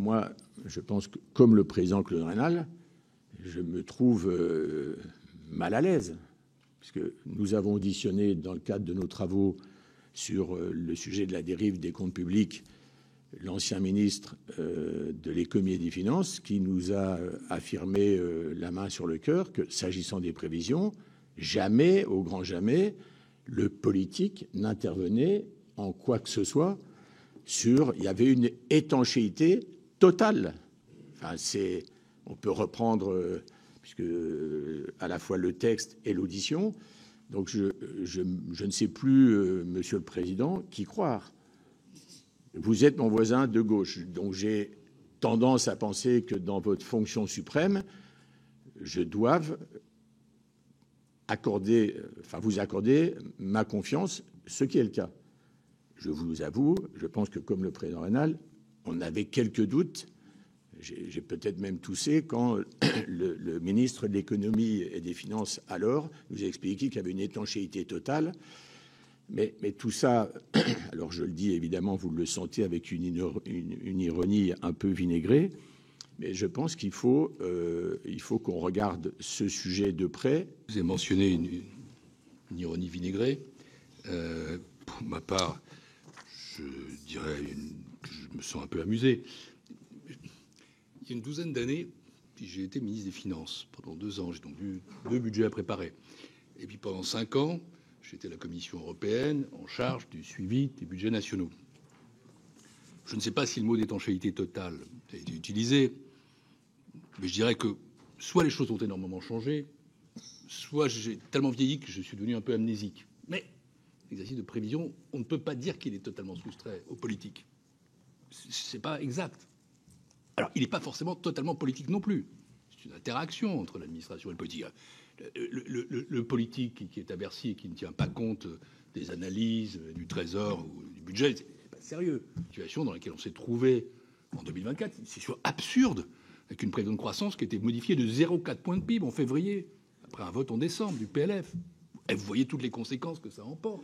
moi, je pense que, comme le président Claude Raynal, je me trouve mal à l'aise, puisque nous avons auditionné, dans le cadre de nos travaux sur le sujet de la dérive des comptes publics, l'ancien ministre de l'économie et des finances, qui nous a affirmé la main sur le cœur que, s'agissant des prévisions, jamais, au grand jamais, le politique n'intervenait en quoi que ce soit sur... Il y avait une étanchéité totale. Enfin, on peut reprendre, puisque à la fois le texte et l'audition. Donc, je ne sais plus, Monsieur le Président, qui croire. Vous êtes mon voisin de gauche, donc j'ai tendance à penser que dans votre fonction suprême, je dois vous accorder ma confiance, ce qui est le cas. Je vous avoue, je pense que comme le président Raynal, on avait quelques doutes. J'ai peut-être même toussé quand le ministre de l'économie et des finances alors nous a expliqué qu'il y avait une étanchéité totale. Mais tout ça, alors je le dis évidemment, vous le sentez avec une ironie un peu vinaigrée, mais je pense qu'il faut qu'on regarde ce sujet de près. Vous avez mentionné une ironie vinaigrée. Pour ma part, je dirais que je me sens un peu amusé. Il y a une douzaine d'années, j'ai été ministre des Finances pendant 2 ans. J'ai donc eu 2 budgets à préparer. Et puis pendant 5 ans, j'étais à la Commission européenne en charge du suivi des budgets nationaux. Je ne sais pas si le mot d'étanchéité totale a été utilisé, mais je dirais que soit les choses ont énormément changé, soit j'ai tellement vieilli que je suis devenu un peu amnésique. Mais l'exercice de prévision, on ne peut pas dire qu'il est totalement soustrait aux politiques. C'est pas exact. Alors, il n'est pas forcément totalement politique non plus. C'est une interaction entre l'administration et le politique. Le politique qui est à Bercy et qui ne tient pas compte des analyses du Trésor ou du budget, c'est pas sérieux. La situation dans laquelle on s'est trouvé en 2024, c'est sûr absurde, avec une prévision de croissance qui a été modifiée de 0,4 points de PIB en février, après un vote en décembre du PLF. Et vous voyez toutes les conséquences que ça emporte.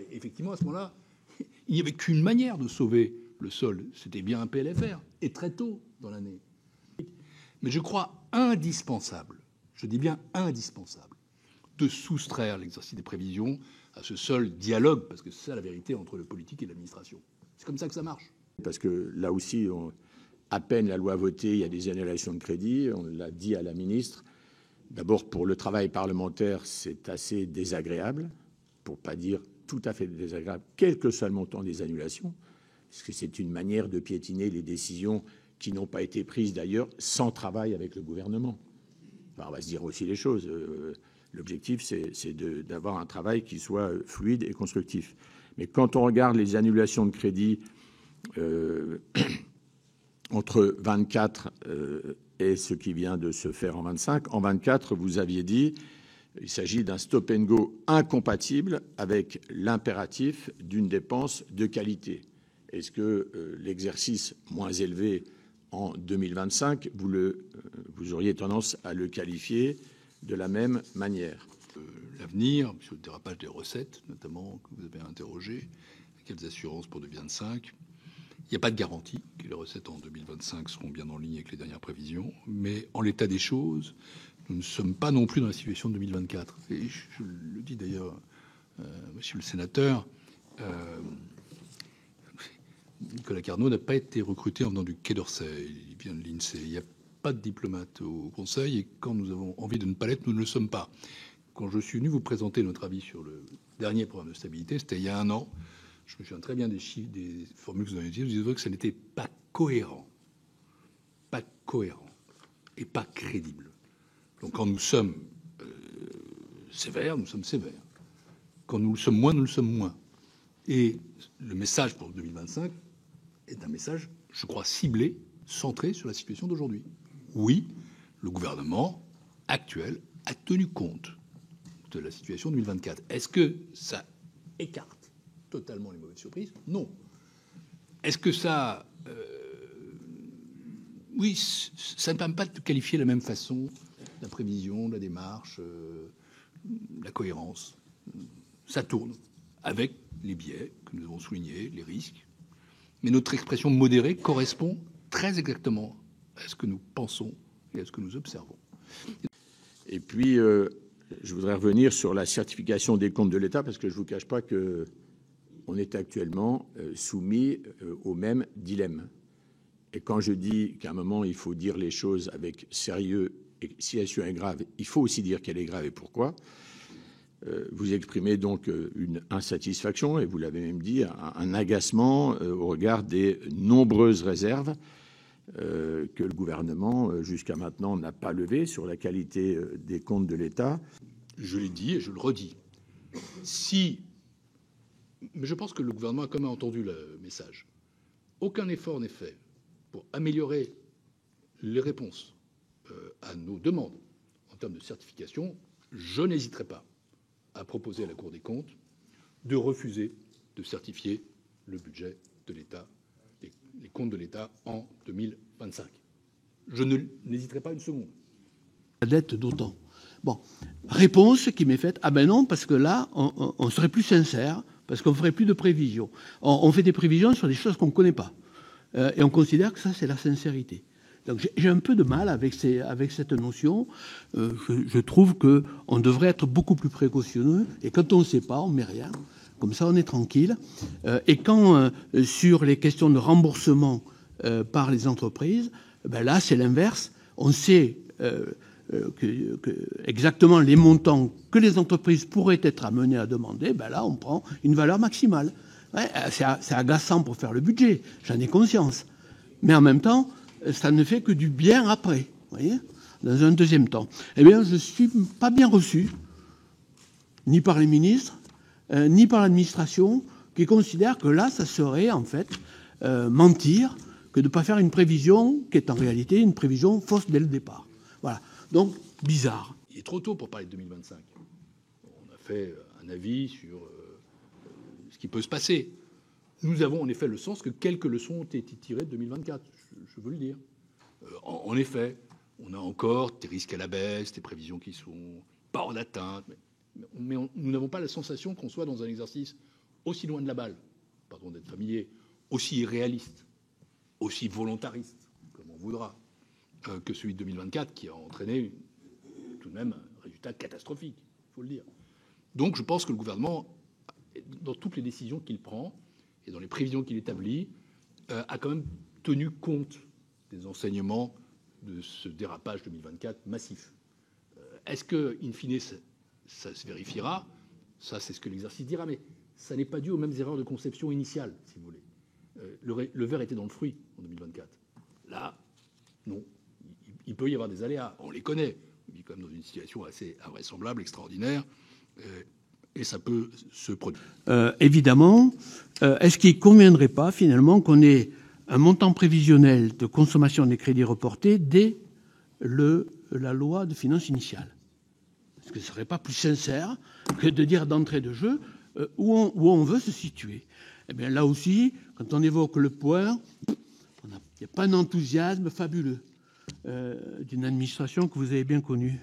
Effectivement, à ce moment-là, il n'y avait qu'une manière de sauver le solde, c'était bien un PLFR, et très tôt dans l'année. Mais je crois indispensable, je dis bien indispensable, de soustraire l'exercice des prévisions à ce seul dialogue, parce que c'est ça la vérité entre le politique et l'administration. C'est comme ça que ça marche. Parce que là aussi, à peine la loi votée, il y a des annulations de crédit, on l'a dit à la ministre. D'abord, pour le travail parlementaire, c'est assez désagréable, pour ne pas dire tout à fait désagréable, quel que soit le montant des annulations, parce que c'est une manière de piétiner les décisions qui n'ont pas été prises d'ailleurs sans travail avec le gouvernement. Enfin, on va se dire aussi les choses. L'objectif, c'est d'avoir un travail qui soit fluide et constructif. Mais quand on regarde les annulations de crédit entre 24 et ce qui vient de se faire en 25, en 24, vous aviez dit il s'agit d'un stop and go incompatible avec l'impératif d'une dépense de qualité. Est-ce que l'exercice moins élevé en 2025, vous auriez tendance à le qualifier de la même manière? L'avenir, sur le dérapage des recettes, notamment, que vous avez interrogé, quelles assurances pour 2025? Il n'y a pas de garantie que les recettes en 2025 seront bien en ligne avec les dernières prévisions, mais en l'état des choses, nous ne sommes pas non plus dans la situation de 2024. Et je le dis d'ailleurs, monsieur le sénateur, Nicolas Carnot n'a pas été recruté en venant du Quai d'Orsay, il vient de l'INSEE. Il n'y a pas de diplomate au Conseil, et quand nous avons envie de ne pas l'être, nous ne le sommes pas. Quand je suis venu vous présenter notre avis sur le dernier programme de stabilité, c'était il y a 1 an, je me souviens très bien des chiffres, des formules que vous avez utilisées, vous disiez que ça n'était pas cohérent, et pas crédible. Donc quand nous sommes sévères, nous sommes sévères. Quand nous le sommes moins, nous le sommes moins. Et le message pour 2025 est un message, je crois, ciblé, centré sur la situation d'aujourd'hui. Oui, le gouvernement actuel a tenu compte de la situation 2024. Est-ce que ça écarte totalement les mauvaises surprises? Non. Est-ce que ça... oui, ça ne permet pas de qualifier de la même façon la prévision, la démarche, la cohérence. Ça tourne avec les biais que nous avons soulignés, les risques. Mais notre expression modérée correspond très exactement à ce que nous pensons et à ce que nous observons. Et puis, je voudrais revenir sur la certification des comptes de l'État, parce que je ne vous cache pas qu'on est actuellement soumis au même dilemme. Et quand je dis qu'à un moment, il faut dire les choses avec sérieux, et si la situation est grave, il faut aussi dire qu'elle est grave et pourquoi. Vous exprimez donc une insatisfaction, et vous l'avez même dit, un agacement au regard des nombreuses réserves que le gouvernement, jusqu'à maintenant, n'a pas levées sur la qualité des comptes de l'État. Je l'ai dit et je le redis. Mais je pense que le gouvernement a quand même entendu le message. Aucun effort n'est fait pour améliorer les réponses à nos demandes en termes de certification. Je n'hésiterai pas à proposer à la Cour des comptes de refuser de certifier le budget de l'État, les comptes de l'État en 2025. Je n'hésiterai pas une seconde. La dette d'autant. Bon, réponse qui m'est faite, ah ben non, parce que là, on serait plus sincère, parce qu'on ferait plus de prévisions. On fait des prévisions sur des choses qu'on ne connaît pas. Et on considère que ça, c'est la sincérité. Donc j'ai un peu de mal avec cette notion. Je trouve qu'on devrait être beaucoup plus précautionneux. Et quand on ne sait pas, on ne met rien. Comme ça, on est tranquille. Et quand, sur les questions de remboursement par les entreprises, ben là, c'est l'inverse. On sait exactement les montants que les entreprises pourraient être amenées à demander. Ben là, on prend une valeur maximale. Ouais, c'est agaçant pour faire le budget, j'en ai conscience. Mais en même temps, ça ne fait que du bien après, vous voyez, dans un deuxième temps. Eh bien, je ne suis pas bien reçu, ni par les ministres, ni par l'administration, qui considèrent que là, ça serait en fait mentir que de ne pas faire une prévision qui est en réalité une prévision fausse dès le départ. Voilà. Donc, bizarre. Il est trop tôt pour parler de 2025. On a fait un avis sur ce qui peut se passer. Nous avons en effet le sens que quelques leçons ont été tirées de 2024, je veux le dire. En effet, on a encore des risques à la baisse, des prévisions qui sont pas en atteinte, mais nous n'avons pas la sensation qu'on soit dans un exercice aussi loin de la balle, pardon d'être familier, aussi irréaliste, aussi volontariste, comme on voudra, que celui de 2024, qui a entraîné tout de même un résultat catastrophique, il faut le dire. Donc je pense que le gouvernement, dans toutes les décisions qu'il prend et dans les prévisions qu'il établit, a quand même tenu compte des enseignements de ce dérapage 2024 massif. Est-ce que, in fine, ça se vérifiera? Ça, c'est ce que l'exercice dira, mais ça n'est pas dû aux mêmes erreurs de conception initiale, si vous voulez. Le verre était dans le fruit en 2024. Là, non. Il peut y avoir des aléas, on les connaît. On est quand même dans une situation assez invraisemblable, extraordinaire, et ça peut se produire. Évidemment, est-ce qu'il ne conviendrait pas finalement qu'on ait un montant prévisionnel de consommation des crédits reportés dès la loi de finances initiale? Est-ce que ce ne serait pas plus sincère que de dire d'entrée de jeu où on veut se situer? Eh bien là aussi, quand on évoque le point, il n'y a pas un enthousiasme fabuleux d'une administration que vous avez bien connue.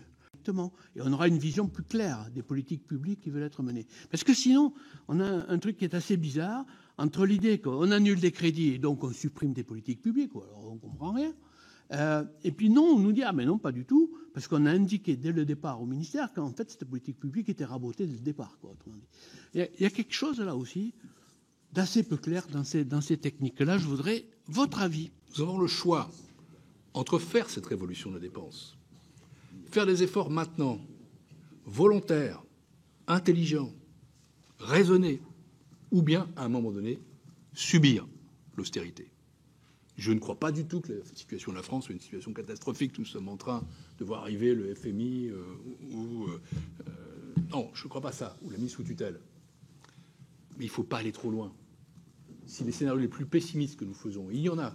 Et on aura une vision plus claire des politiques publiques qui veulent être menées. Parce que sinon, on a un truc qui est assez bizarre entre l'idée qu'on annule des crédits et donc on supprime des politiques publiques, alors on ne comprend rien. Et puis non, on nous dit, ah mais non, pas du tout, parce qu'on a indiqué dès le départ au ministère qu'en fait, cette politique publique était rabotée dès le départ, quoi, autrement dit. Il y a quelque chose là aussi d'assez peu clair dans ces techniques-là. Je voudrais votre avis. Nous avons le choix entre faire cette révolution de la dépense, faire des efforts maintenant, volontaires, intelligents, raisonnés, ou bien, à un moment donné, subir l'austérité. Je ne crois pas du tout que la situation de la France soit une situation catastrophique. Nous sommes en train de voir arriver le FMI non, je ne crois pas ça, ou la mise sous tutelle. Mais il ne faut pas aller trop loin. Si les scénarios les plus pessimistes que nous faisons, et il y en a,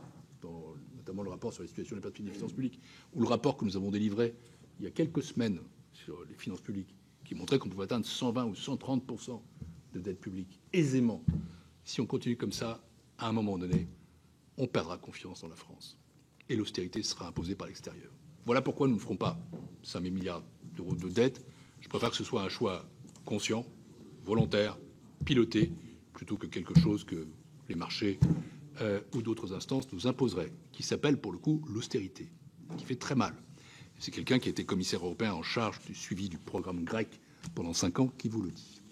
notamment le rapport sur la situation des perspectives des finances publiques, ou le rapport que nous avons délivré il y a quelques semaines sur les finances publiques, qui montrait qu'on pouvait atteindre 120 ou 130% de dette publique aisément. Si on continue comme ça, à un moment donné, on perdra confiance dans la France. Et l'austérité sera imposée par l'extérieur. Voilà pourquoi nous ne ferons pas 5 000 milliards d'euros de dette. Je préfère que ce soit un choix conscient, volontaire, piloté, plutôt que quelque chose que les marchés ou d'autres instances nous imposeraient, qui s'appelle pour le coup l'austérité, qui fait très mal. C'est quelqu'un qui a été commissaire européen en charge du suivi du programme grec pendant 5 ans qui vous le dit.